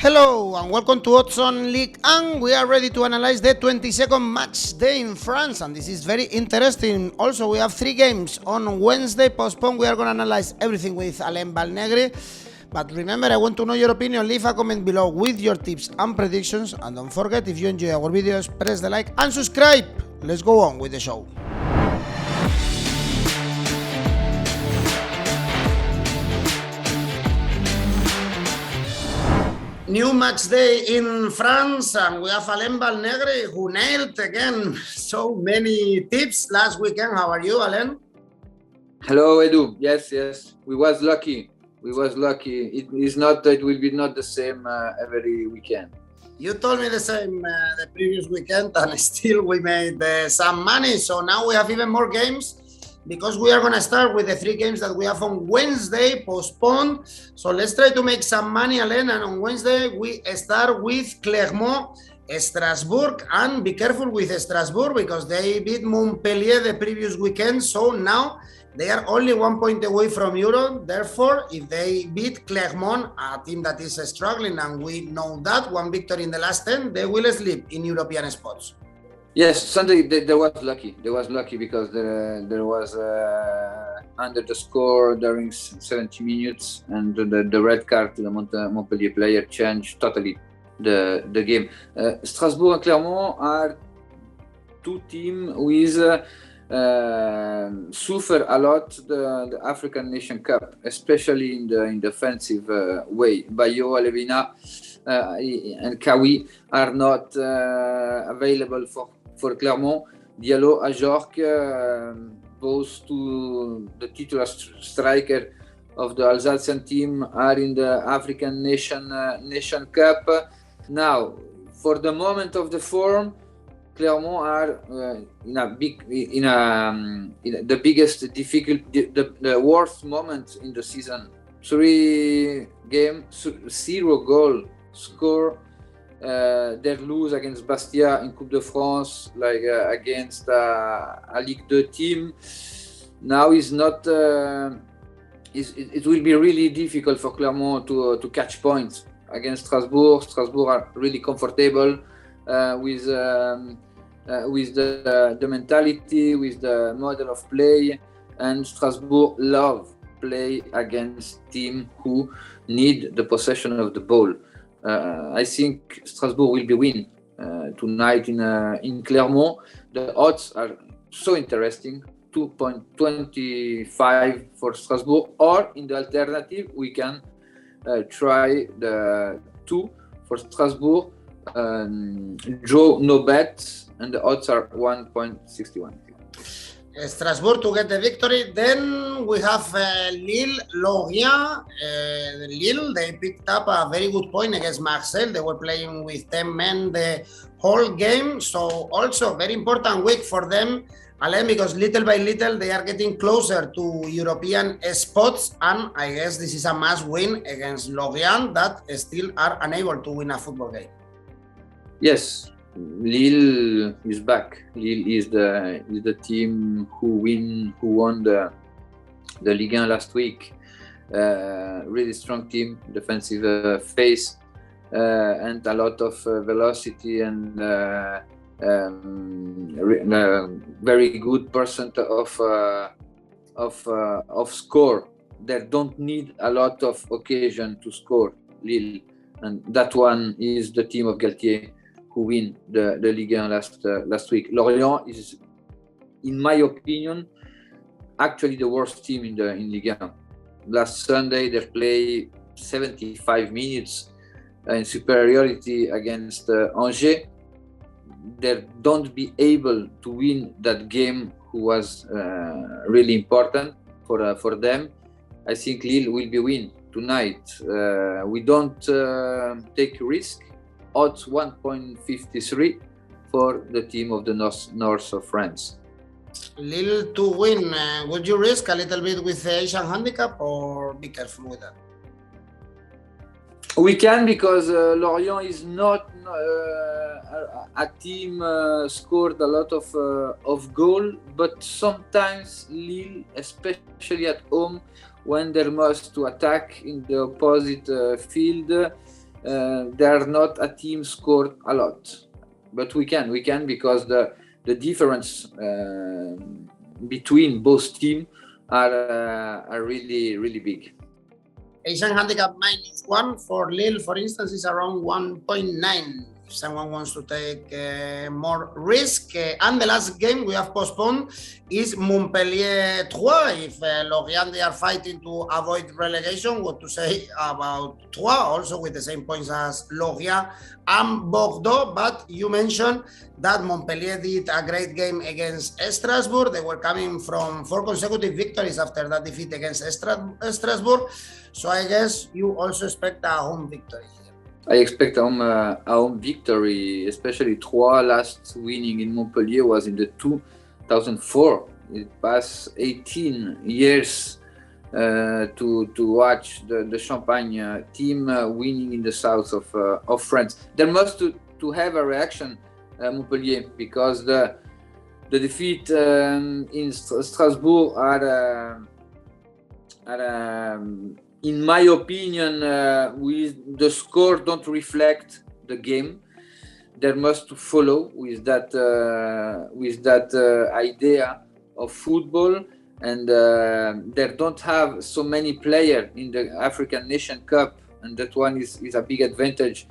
Hello and welcome to Odds on Ligue, and we are ready to analyze the 22nd match day in France, and this is very interesting. Also, we have 3 games on Wednesday postponed. We are going to analyze everything with Alain Valnegri. But remember, I want to know your opinion. Leave a comment below with your tips and predictions, and don't forget, if you enjoy our videos, press the like and subscribe. Let's go on with the show. New match day in France, and we have Alain Valnegri, who nailed again so many tips last weekend. How are you, Alain? Hello, Edu. Yes, we was lucky. It is not. It will be not the same every weekend. You told me the same the previous weekend, and still we made some money. So now we have even more games, because we are going to start with the 3 games that we have on Wednesday postponed. So let's try to make some money, Alain. And on Wednesday, we start with Clermont, Strasbourg. And be careful with Strasbourg, because they beat Montpellier the previous weekend. So now they are only 1 point away from Euro. Therefore, if they beat Clermont, a team that is struggling, and we know that, 1 victory in the last 10, they will sleep in European spots. Yes, Sunday there was lucky. There was lucky because there was under the score during 70 minutes, and the red card to the Montpellier player changed totally the game. Strasbourg and Clermont are 2 teams with suffer a lot the African Nation Cup, especially in the defensive way. Bayo, Alevina, and Kawi are not available for Clermont. Diallo, Ajorc, both to the titular striker of the Alsatian team, are in the African Nation Cup. Now, for the moment of the form, Clermont are the biggest difficulty, the worst moment in the season. 3 games, 0 goal score. They lose against Bastia in Coupe de France, like against a Ligue 2 team. Now is not. It will be really difficult for Clermont to catch points against Strasbourg. Strasbourg are really comfortable with the mentality, with the model of play, and Strasbourg love play against teams who need the possession of the ball. I think Strasbourg will be win tonight in Clermont. The odds are so interesting, 2.25 for Strasbourg, or in the alternative we can try the 2 for Strasbourg, draw no bet, and the odds are 1.61. Strasbourg to get the victory. Then we have Lille, Lorient. Lille, they picked up a very good point against Marseille. They were playing with 10 men the whole game. So also very important week for them, Alain, because little by little they are getting closer to European spots. And I guess this is a must win against Lorient, that still are unable to win a football game. Yes. Lille is back. Lille is the team who won the Ligue 1 last week. Really strong team, defensive face, and a lot of velocity, and very good percent of score. They don't need a lot of occasion to score, Lille, and that one is the team of Galtier, who win the Ligue 1 last week. Lorient is, in my opinion, actually the worst team in Ligue 1. Last Sunday they play 75 minutes in superiority against Angers. They don't be able to win that game, who was really important for them. I think Lille will be win tonight. We don't take risk. Odds 1.53 for the team of the north of France. Lille to win. Would you risk a little bit with the Asian handicap, or be careful with that? We can, because Lorient is not a team scored a lot of goal, but sometimes Lille, especially at home, when they must to attack in the opposite field, they are not a team scored a lot, but we can because the difference between both teams are really big. Asian handicap -1 for Lille, for instance, is around 1.9. If someone wants to take more risk. And the last game we have postponed is Montpellier 3. If Lorient, they are fighting to avoid relegation, what to say about 3, also with the same points as Lorient and Bordeaux. But you mentioned that Montpellier did a great game against Strasbourg. They were coming from 4 consecutive victories after that defeat against Strasbourg. So I guess you also expect a home victory. I expect a home victory, especially Troyes last winning in Montpellier was in the 2004. It passed 18 years to watch the Champagne team winning in the south of France. There must to have a reaction, Montpellier, because the defeat in Strasbourg are in my opinion, with the score don't reflect the game. There must follow with that idea of football, and they don't have so many players in the African Nation Cup, and that one is a big advantage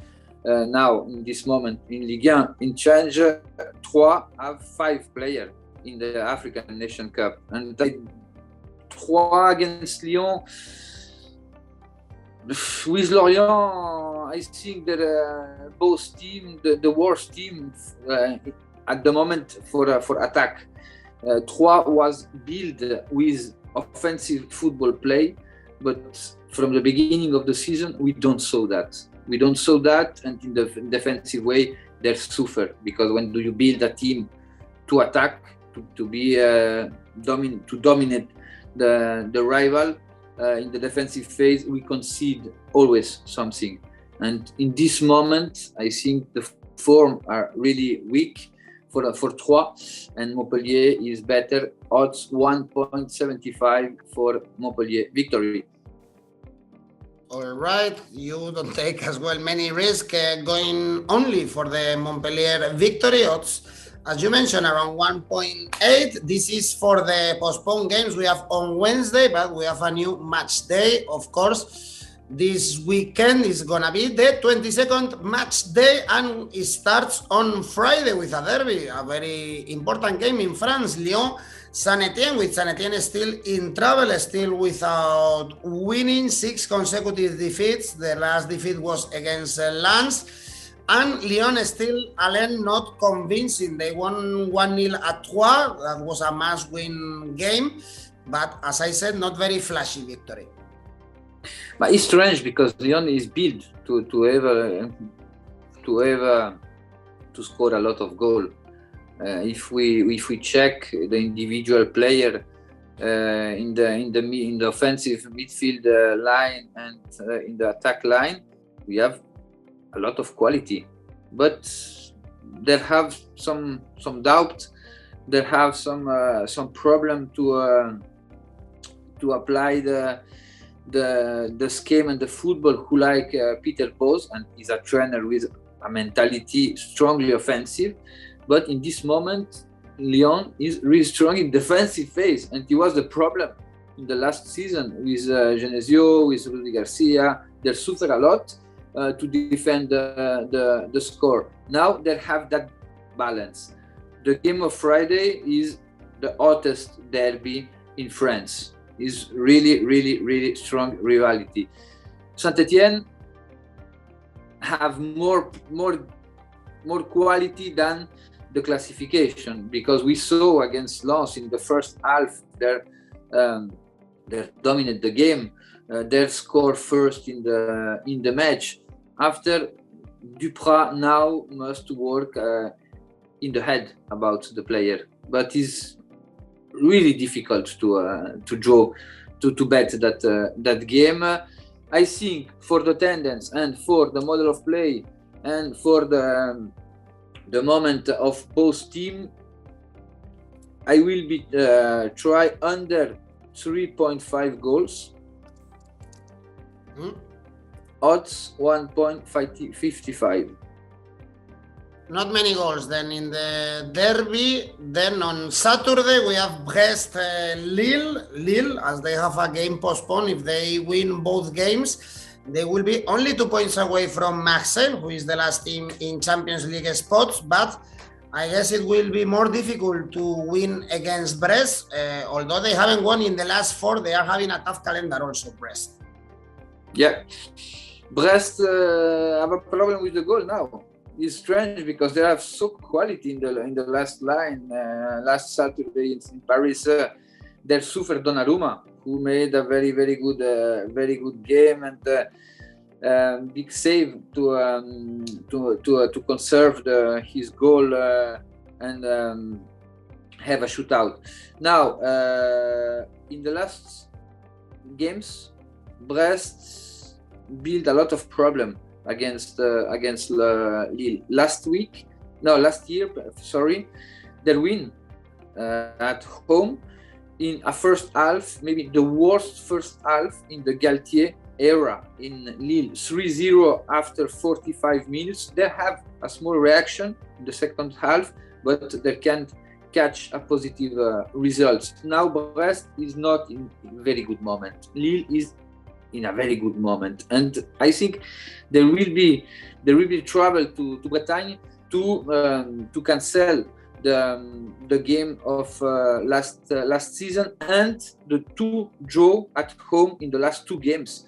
now in this moment in Ligue 1. In change, Troyes have 5 players in the African Nation Cup, and Troyes against Lyon. With Lorient, I think that both teams, the worst team at the moment for attack. Troyes was built with offensive football play, but from the beginning of the season, we don't saw that. And in the defensive way, they suffer, because when do you build a team to attack, to be to dominate the rival? In the defensive phase, we concede always something. And in this moment, I think the form are really weak for Troyes, and Montpellier is better. Odds 1.75 for Montpellier victory. All right, you don't take as well many risks going only for the Montpellier victory. Odds, as you mentioned, around 1.8. This is for the postponed games we have on Wednesday, but we have a new match day, of course. This weekend is gonna be the 22nd match day, and it starts on Friday with a derby, a very important game in France. Lyon, Saint-Etienne, with Saint-Etienne still in trouble, still without winning, 6 consecutive defeats. The last defeat was against Lens. And Lyon still, Alain, not convincing. They won 1-0 at Troyes. That was a must-win game. But as I said, not very flashy victory. But it's strange because Lyon is built to score a lot of goals. If we check the individual player in the offensive midfield line and in the attack line, we have a lot of quality, but they have some doubt. They have some problem to apply the scheme and the football who like Peter Bosz, and he's a trainer with a mentality strongly offensive. But in this moment, Lyon is really strong in defensive phase, and it was the problem in the last season with Genesio, with Rudy Garcia. They suffer a lot to defend the score. Now they have that balance. The game of Friday is the hottest derby in France. Is really strong rivalry. Saint-Etienne have more quality than the classification, because we saw against Lens in the first half they dominate the game. They score first in the match. After, Duprat now must work in the head about the player, but it's really difficult to draw to bet that game. I think for the tendency and for the model of play and for the moment of both teams, I will be try under 3.5 goals. odds 1.55. Not many goals then in the derby. Then on Saturday we have Brest, Lille, as they have a game postponed. If they win both games, they will be only 2 points away from Marseille, who is the last team in Champions League spots. But I guess it will be more difficult to win against Brest. Although they haven't won in the last 4, they are having a tough calendar also, Brest. Yeah, Brest have a problem with the goal now. It's strange because they have so quality in the last line. Last Saturday in Paris, their Super Donnarumma, who made a very good game and big save to conserve his goal and have a shootout. Now in the last games, Brest built a lot of problem against Lille. Last year, their win at home in a first half, maybe the worst first half in the Galtier era in Lille, 3-0 after 45 minutes. They have a small reaction in the second half, but they can't catch a positive result. Now Brest is not in a very good moment. Lille is in a very good moment, and I think there will be travel to Bretagne to cancel the game of last season and the 2 draw at home in the last 2 games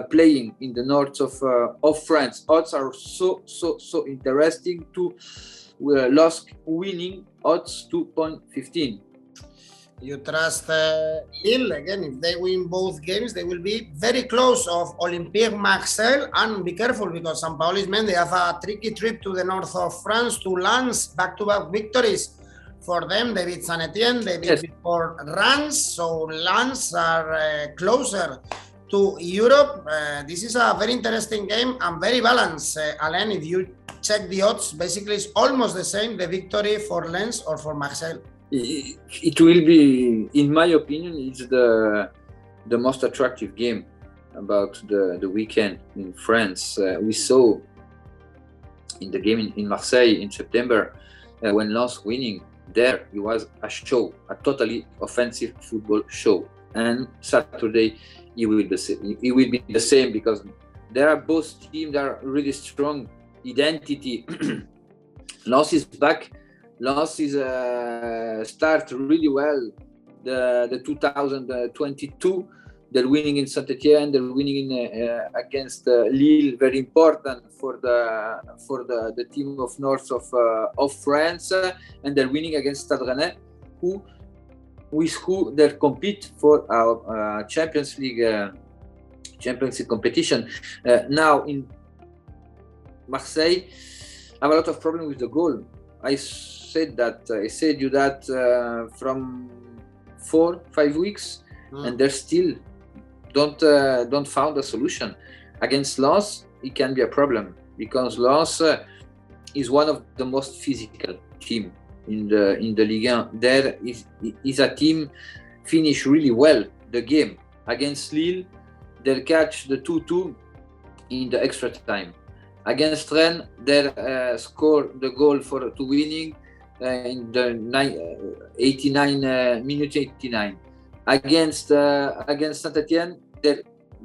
playing in the north of France. Odds are so interesting. To lost winning odds 2.15. You trust Lille again. If they win both games, they will be very close of Olympique Marseille. And be careful because Sampaoli's men, they have a tricky trip to the north of France, to Lens, back-to-back victories for them. They beat Saint-Etienne, they beat before Rennes, so Lens are closer to Europe. This is a very interesting game and very balanced. Alain, if you check the odds, basically it's almost the same, the victory for Lens or for Marseille. It will be, in my opinion, it's the most attractive game about the weekend in France. We saw in the game in Marseille in September when Lens winning there, it was a show, a totally offensive football show. And Saturday it will be the same because there are both teams that are really strong identity. Lens is back. Lens is start really well the 2022. They're winning in Saint-Etienne. They're winning against Lille, very important for the team of north of France, and they're winning against Stade Rennais, with who they compete for our Champions League competition. Now in Marseille, I have a lot of problem with the goal. I said you that from 4-5 weeks, and they're still don't found a solution. Against Lens, it can be a problem because Lens is one of the most physical team in the Ligue 1. There is a team finish really well the game. Against Lille, they catch the 2-2 in the extra time. Against Rennes, they score the goal to winning in the 89. Against Saint-Etienne, they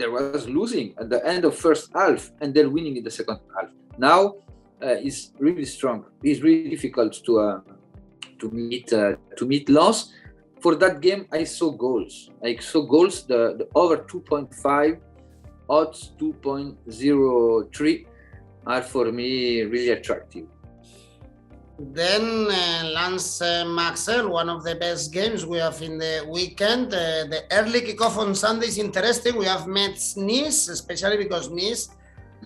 was losing at the end of first half, and they're winning in the second half. Now it's really strong. It's really difficult to meet Lens. For that game, I saw goals. The over 2.5, odds 2.03 are for me really attractive. Then Lens Marseille, one of the best games we have in the weekend. The early kickoff on Sunday is interesting. We have Metz Nice, especially because Nice,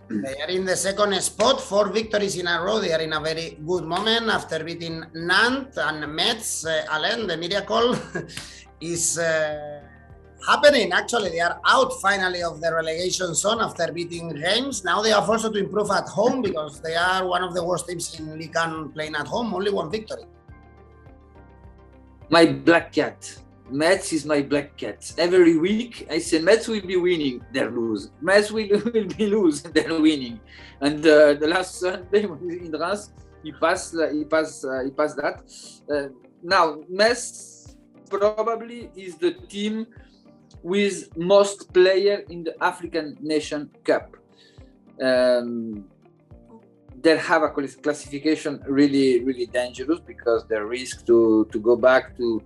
they are in the second spot, 4 victories in a row. They are in a very good moment after beating Nantes. And Metz, Alain, the miracle is happening. Actually, they are out finally of the relegation zone after beating Reims. Now they have also to improve at home because they are one of the worst teams in Ligue 1 playing at home. Only 1 victory. My black cat, Metz is my black cat. Every week I say Metz will be winning, they lose. Metz will be lose, they're winning. And the last Sunday in Reims, he passed that. Now Metz probably is the team with most player in the African Nation Cup. They have a classification really dangerous because they risk to go back to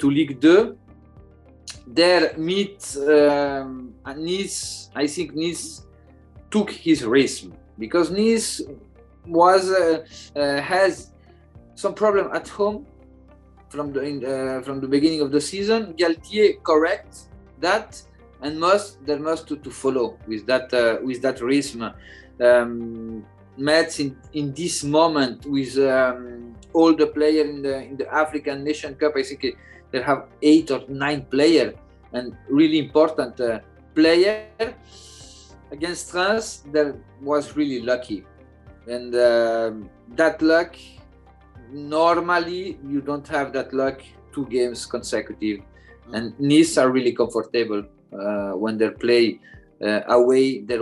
Ligue 2. There Nice, I think Nice took his risk because Nice has some problem at home from the beginning of the season. Galtier correct that and there must to follow with that rhythm. Metz in this moment with all the players in the African Nation Cup, I think they have 8 or 9 players and really important player against Reims. That was really lucky, and that luck normally you don't have that luck 2 games consecutive, and Nice are really comfortable when they play away. They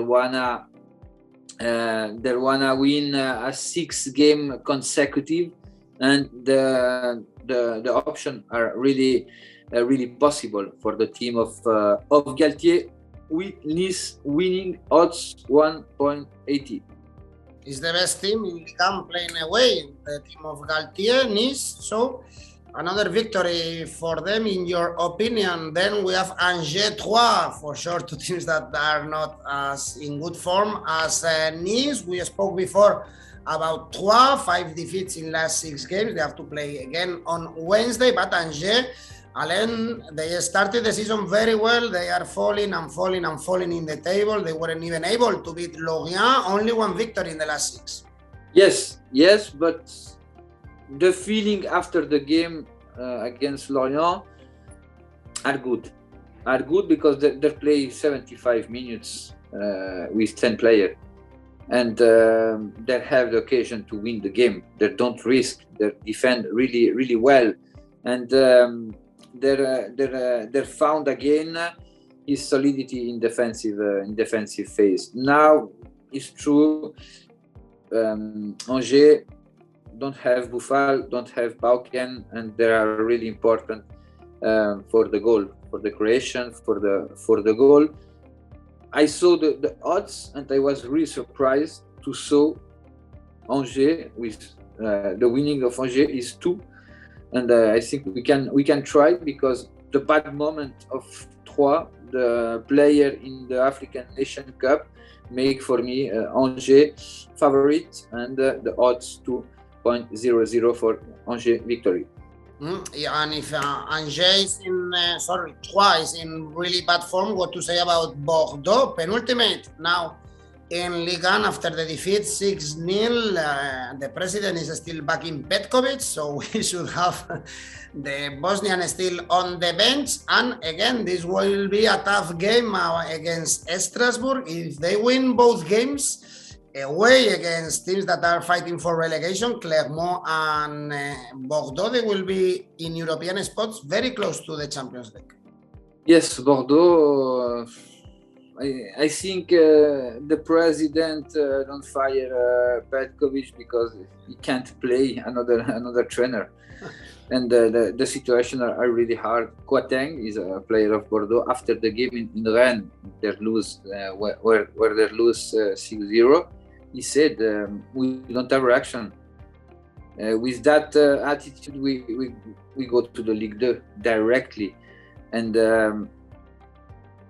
wanna win a 6 game consecutive, and the options are really possible for the team of Galtier, with Nice winning odds 1.80. Is the best team in Ligue playing away, the team of Galtier, Nice. So another victory for them, in your opinion. Then we have Angers, Troyes, for sure, 2 teams that are not as in good form as Nice. We spoke before about Troyes, 5 defeats in last 6 games. They have to play again on Wednesday, but Angers, Alain, they started the season very well. They are falling in the table. They weren't even able to beat Lorient. Only 1 victory in the last 6. Yes, but the feeling after the game against Lorient are good because they play 75 minutes with 10 players, and they have the occasion to win the game. They don't risk. They defend really well, and they're found again his solidity in defensive phase. Now it's true. Angers don't have Bouffal, don't have Bauken, and they are really important for the goal, for the creation, for the goal. I saw the odds, and I was really surprised to saw Angers with the winning of Angers is 2, and I think we can try, because the bad moment of Troyes, the player in the African Nation Cup, make for me Angers favorite, and the odds 2.00 for Angers victory. Yeah, and if Angers Troyes is in really bad form, what to say about Bordeaux, penultimate now in Ligue 1 after the defeat 6-0. The president is still back in Petkovic, so we should have the Bosnian still on the bench. And again, this will be a tough game against Strasbourg. If they win both games away against teams that are fighting for relegation, Clermont and Bordeaux, they will be in European spots very close to the Champions League. Yes, Bordeaux. I think the president don't fire Petkovic because he can't play another trainer, and the situation are really hard. Quateng is a player of Bordeaux. After the game in Rennes, they lose where they lose 6-0. He said, we don't have reaction. With that attitude, we go to the Ligue 2 directly. And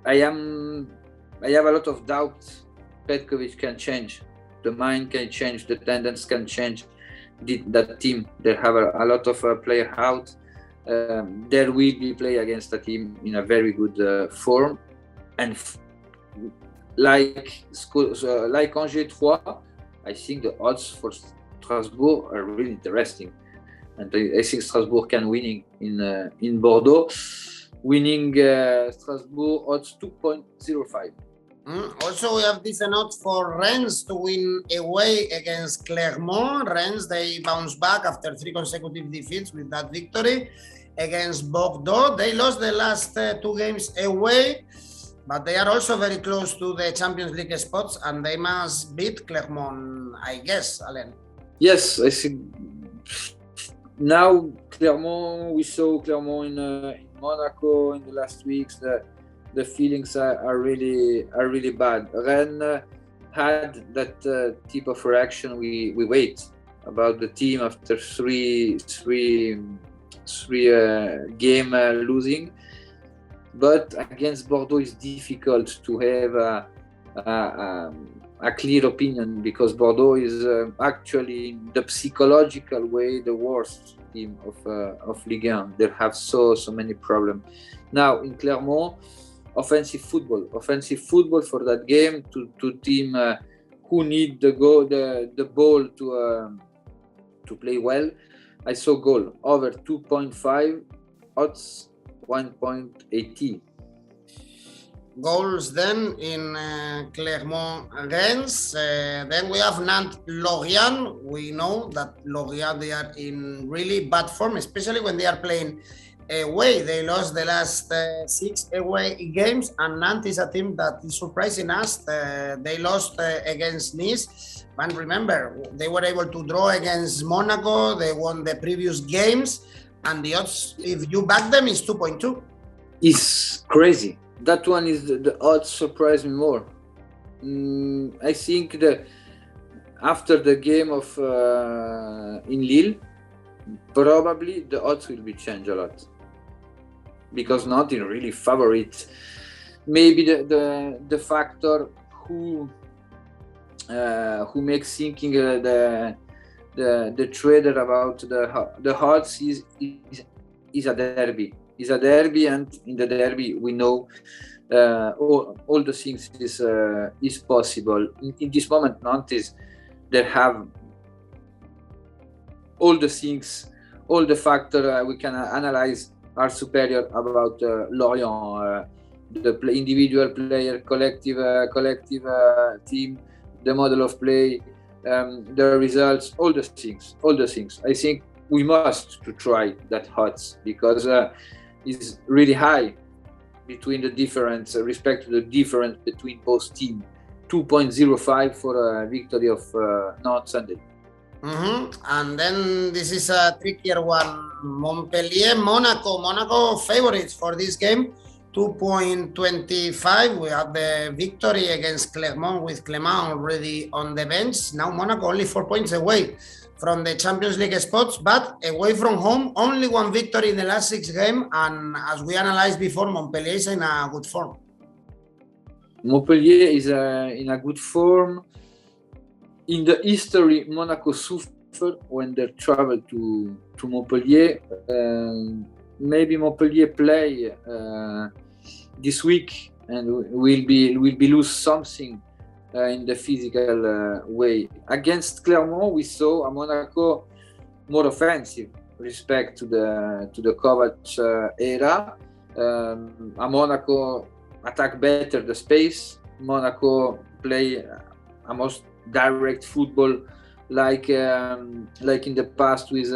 I have a lot of doubts. Petkovic can change. The mind can change. The tendency can change that team. They have a lot of players out. There will be play against a team in a very good form. And like Angers Troyes, I think the odds for Strasbourg are really interesting, and I think Strasbourg can winning in Bordeaux. Winning Strasbourg odds 2.05. Also, we have decent odds for Rennes to win away against Clermont. Rennes, they bounce back after 3 consecutive defeats with that victory. against Bordeaux. They lost the last 2 games away, but they are also very close to the Champions League spots, and they must beat Clermont, I guess, Alain. Yes, I think now Clermont, we saw Clermont in Monaco in the last weeks. The feelings are really bad. Rennes had that type of reaction we wait about the team after three game losing. But against Bordeaux, it's difficult to have a clear opinion, because Bordeaux is actually, in the psychological way, the worst team of Ligue 1. They have so many problems. Now in Clermont, offensive football for that game to team who need the ball to play well. I saw goal over 2.5, odds 1.80. Goals then in Clermont, Rennes. Then we have Nantes, Lorient. We know that Lorient, they are in really bad form, especially when they are playing away. They lost the last 6 away games, and Nantes is a team that is surprising us. They lost against Nice, but remember, they were able to draw against Monaco. They won the previous games, and the odds, if you back them, is 2.2. It's crazy. That one is the odds surprise me more. I think that after the game of in Lille, probably the odds will be changed a lot, because not in really favorite. Maybe the factor who makes thinking the trader about the odds is a derby. Is a derby, and in the derby we know all the things is possible. In this moment, Nantes, they have all the things, all the factors we can analyze are superior about Lorient. The individual player, collective team, the model of play, the results, all the things. I think we must to try that odds, because is really high between the difference, respect to the difference between both teams. 2.05 for a victory of Nantes Sunday. And then this is a trickier one. Montpellier, Monaco favorites for this game, 2.25. We have the victory against Clermont, with Clermont already on the bench. Now Monaco only 4 points away from the Champions League spots, but away from home, only 1 victory in the last 6 games. And as we analyzed before, Montpellier is in a good form. Montpellier is in a good form. In the history, Monaco suffered when they traveled to Montpellier. Maybe Montpellier play this week and will be lose something in the physical way. Against Clermont, we saw a Monaco more offensive respect to the Kovac era. A Monaco attack better the space. Monaco play a most direct football, like in the past with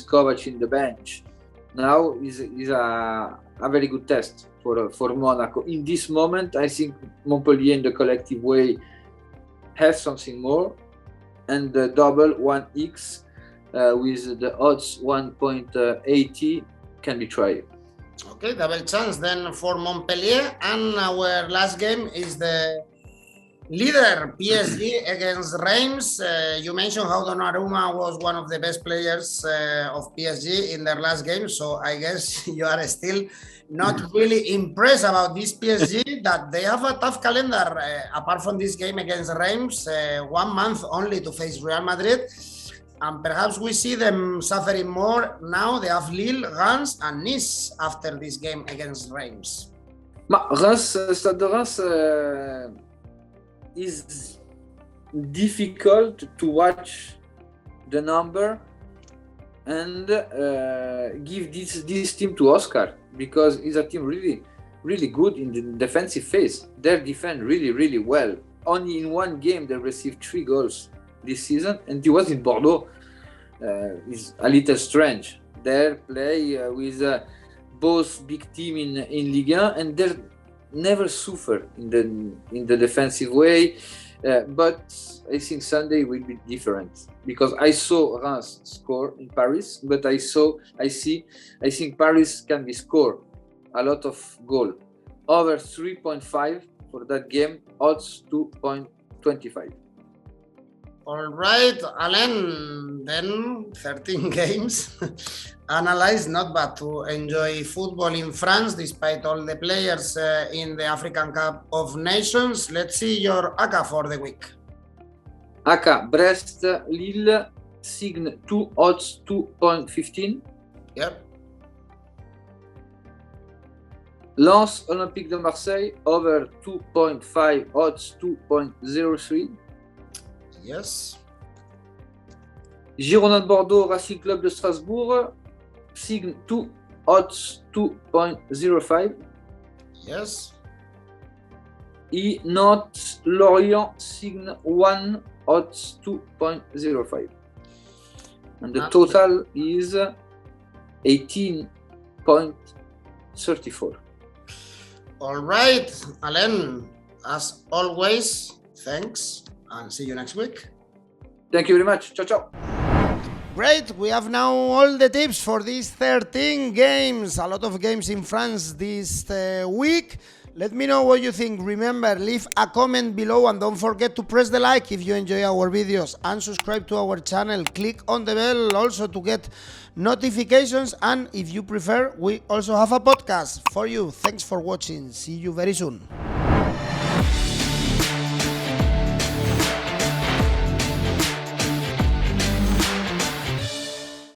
Kovac in the bench. Now is a very good test for Monaco. In this moment, I think Montpellier in the collective way has something more, and the double 1x with the odds 1.80 can be tried. Okay, double chance then for Montpellier. And our last game is the leader PSG against Reims. You mentioned how Donnarumma was one of the best players of PSG in their last game, so I guess you are still not really impressed about this PSG, that they have a tough calendar. Apart from this game against Reims, 1 month only to face Real Madrid, and perhaps we see them suffering more now. They have Lille, Reims and Nice after this game against Reims. Stade de Reims is difficult to watch the number and give this team to Oscar, because it's a team really good in the defensive phase. They defend really well. Only in 1 game they received 3 goals this season, and it was in Bordeaux. It's a little strange, They play with both big team in Ligue 1, and they never suffer in the defensive way. But I think Sunday will be different because I saw Reims score in Paris, but I think Paris can be score a lot of goal. Over 3.5 for that game, odds 2.25. All right, Alain, then 13 games analyzed, not bad to enjoy football in France despite all the players in the African Cup of Nations. Let's see your ACCA for the week. ACCA, Brest, Lille, Signe 2, odds 2.15. Yep. Lens, Olympique de Marseille, over 2.5, odds 2.03. Yes. Girondins de Bordeaux, Racing Club de Strasbourg, Signe 2, odds 2.05. Yes. Et Nantes, Lorient, Signe 1, odds 2.05. And the total is 18.34. All right, Alain, as always, thanks and see you next week. Thank you very much. Ciao, ciao. Great, we have now all the tips for these 13 games. A lot of games in France this week. Let me know what you think. Remember, leave a comment below and don't forget to press the like if you enjoy our videos and subscribe to our channel. Click on the bell also to get notifications, and if you prefer, we also have a podcast for you. Thanks for watching. See you very soon.